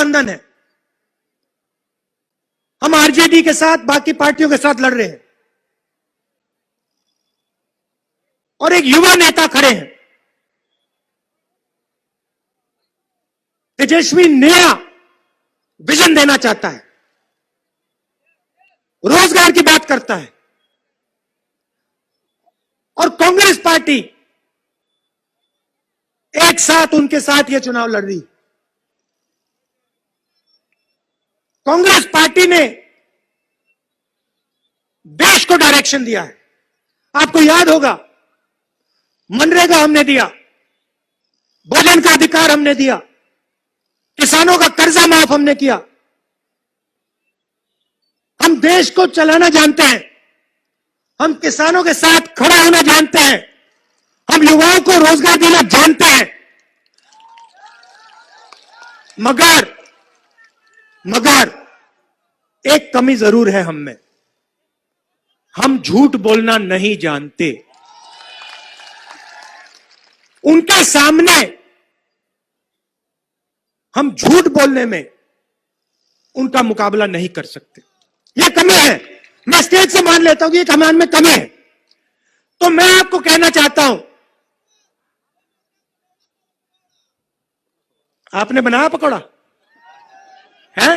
गठबंधन है, हम आरजेडी के साथ बाकी पार्टियों के साथ लड़ रहे हैं और एक युवा नेता खड़े हैं, तेजस्वी नया विजन देना चाहता है, रोजगार की बात करता है और कांग्रेस पार्टी एक साथ उनके साथ यह चुनाव लड़ रही है। कांग्रेस पार्टी ने देश को डायरेक्शन दिया है। आपको याद होगा, मनरेगा हमने दिया, भोजन का अधिकार हमने दिया, किसानों का कर्जा माफ हमने किया। हम देश को चलाना जानते हैं, हम किसानों के साथ खड़ा होना जानते हैं, हम युवाओं को रोजगार देना जानते हैं। मगर एक कमी जरूर है हम में, हम झूठ बोलना नहीं जानते। उनके सामने हम झूठ बोलने में उनका मुकाबला नहीं कर सकते। यह कमी है, मैं स्टेज से मान लेता हूं कि एक हमारे में कमी है। तो मैं आपको कहना चाहता हूं, आपने बनाया पकौड़ा है?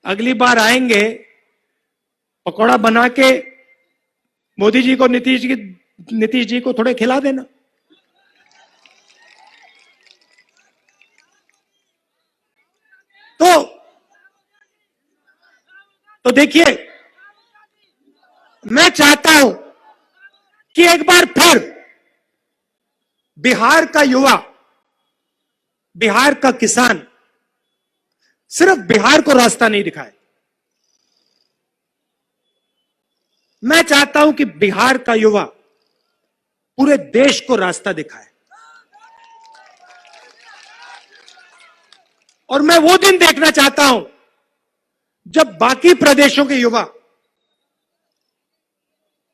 अगली बार आएंगे, पकौड़ा बना के मोदी जी को, नीतीश जी को थोड़े खिला देना। तो देखिए, मैं चाहता हूं कि एक बार फिर बिहार का युवा, बिहार का किसान सिर्फ बिहार को रास्ता नहीं दिखाए। मैं चाहता हूं कि बिहार का युवा पूरे देश को रास्ता दिखाए। और मैं वो दिन देखना चाहता हूं जब बाकी प्रदेशों के युवा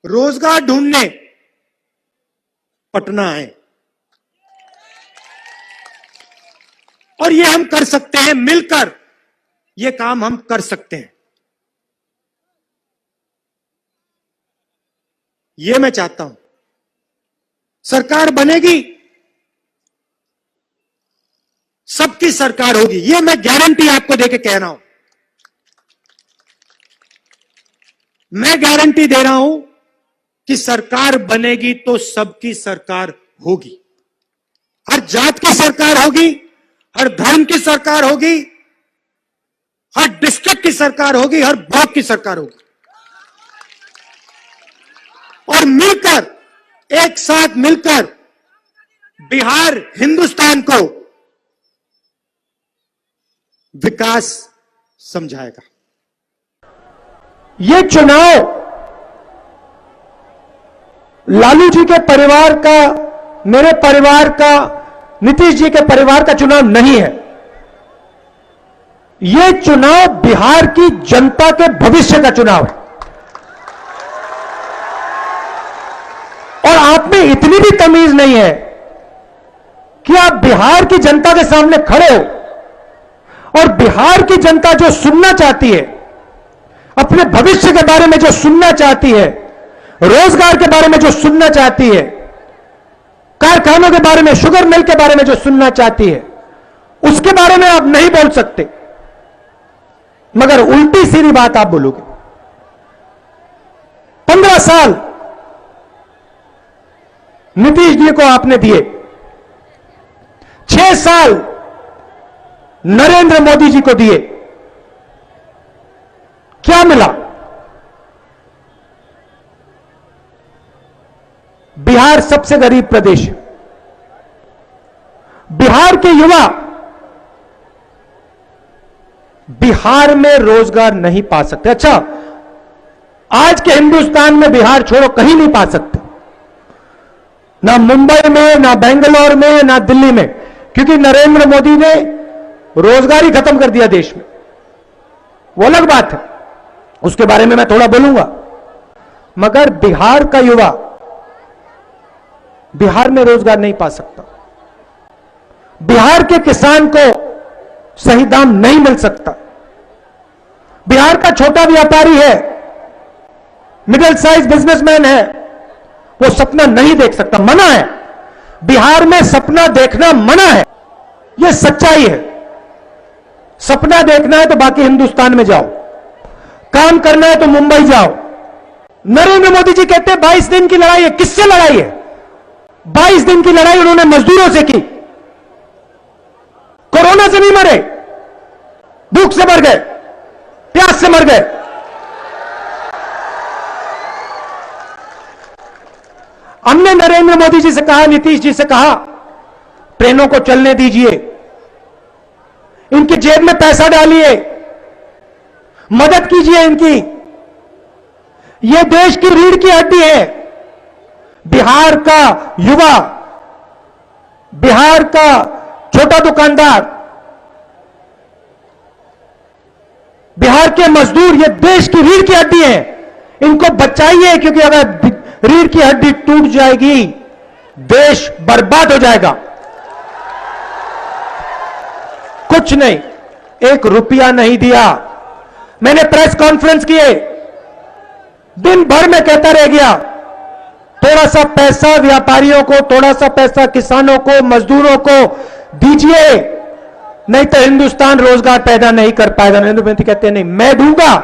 रोजगार ढूंढने पटना आए। और ये हम कर सकते हैं, मिलकर ये काम हम कर सकते हैं। ये मैं चाहता हूं। सरकार बनेगी, सबकी सरकार होगी, ये मैं गारंटी आपको देके कह रहा हूं। मैं गारंटी दे रहा हूं कि सरकार बनेगी तो सबकी सरकार होगी। हर जात की सरकार होगी, हर धर्म की सरकार होगी, हर डिस्ट्रिक्ट की सरकार होगी, हर ब्लॉक की सरकार होगी। और मिलकर, एक साथ मिलकर बिहार हिंदुस्तान को विकास समझाएगा। ये चुनाव लालू जी के परिवार का, मेरे परिवार का, नीतीश जी के परिवार का चुनाव नहीं है। ये चुनाव बिहार की जनता के भविष्य का चुनाव है। और आप में इतनी भी तमीज नहीं है कि आप बिहार की जनता के सामने खड़े हो और बिहार की जनता जो सुनना चाहती है, अपने भविष्य के बारे में जो सुनना चाहती है, रोजगार के बारे में जो सुनना चाहती है, कारखानों के बारे में, शुगर मिल के बारे में जो सुनना चाहती है, उसके बारे में आप नहीं बोल सकते, मगर उल्टी सीधी बात आप बोलोगे। 15 साल नीतीश जी को आपने दिए, 6 साल नरेंद्र मोदी जी को दिए, क्या मिला? बिहार सबसे गरीब प्रदेश है। बिहार के युवा बिहार में रोजगार नहीं पा सकते। अच्छा, आज के हिंदुस्तान में बिहार छोड़ो, कहीं नहीं पा सकते, ना मुंबई में, ना बेंगलोर में, ना दिल्ली में, क्योंकि नरेंद्र मोदी ने रोजगार ही खत्म कर दिया देश में। वो अलग बात है, उसके बारे में मैं थोड़ा बोलूंगा। मगर बिहार का युवा बिहार में रोजगार नहीं पा सकता। बिहार के किसान को सही दाम नहीं मिल सकता। बिहार का छोटा व्यापारी है, मिडिल साइज बिजनेसमैन है, वो सपना नहीं देख सकता, मना है। बिहार में सपना देखना मना है, यह सच्चाई है। सपना देखना है तो बाकी हिंदुस्तान में जाओ, काम करना है तो मुंबई जाओ। नरेंद्र मोदी जी कहते हैं 22 दिन की लड़ाई है। किससे लड़ाई है? 22 दिन की लड़ाई उन्होंने मजदूरों से की। कोरोना से नहीं मरे, भूख से मर गए, प्यास से मर गए। हमने नरेंद्र मोदी जी से कहा, नीतीश जी से कहा, ट्रेनों को चलने दीजिए, इनकी जेब में पैसा डालिए, मदद कीजिए इनकी। यह देश की रीढ़ की हड्डी है। बिहार का युवा, बिहार का छोटा दुकानदार, बिहार के मजदूर, ये देश की रीढ़ की हड्डी है। इनको बचाइए, क्योंकि अगर रीढ़ की हड्डी टूट जाएगी, देश बर्बाद हो जाएगा। कुछ नहीं, 1 रुपया नहीं दिया। मैंने प्रेस कॉन्फ्रेंस किए, दिन भर में कहता रह गया, थोड़ा सा पैसा व्यापारियों को, थोड़ा सा पैसा किसानों को, मजदूरों को दीजिए, नहीं तो हिंदुस्तान रोजगार पैदा नहीं कर पाएगा। नरेंद्र मोदी कहते हैं नहीं, मैं दूंगा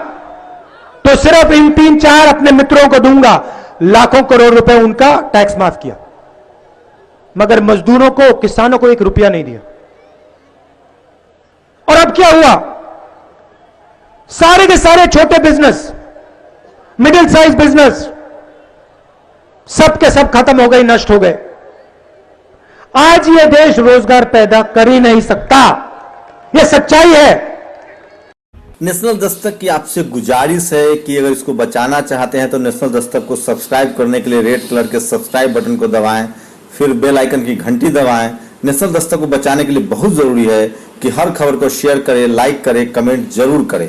तो सिर्फ इन 3-4 अपने मित्रों को दूंगा। लाखों करोड़ रुपए उनका टैक्स माफ किया, मगर मजदूरों को, किसानों को 1 रुपया नहीं दिया। और अब क्या हुआ? सारे के सारे छोटे बिजनेस, मिडिल साइज बिजनेस, सब के सब खत्म हो गए, नष्ट हो गए। आज यह देश रोजगार पैदा कर ही नहीं सकता, यह सच्चाई है। नेशनल दस्तक की आपसे गुजारिश है कि अगर इसको बचाना चाहते हैं तो नेशनल दस्तक को सब्सक्राइब करने के लिए रेड कलर के सब्सक्राइब बटन को दबाएं, फिर बेल आइकन की घंटी दबाएं। नेशनल दस्तक को बचाने के लिए बहुत जरूरी है कि हर खबर को शेयर करें, लाइक करें, कमेंट जरूर करें।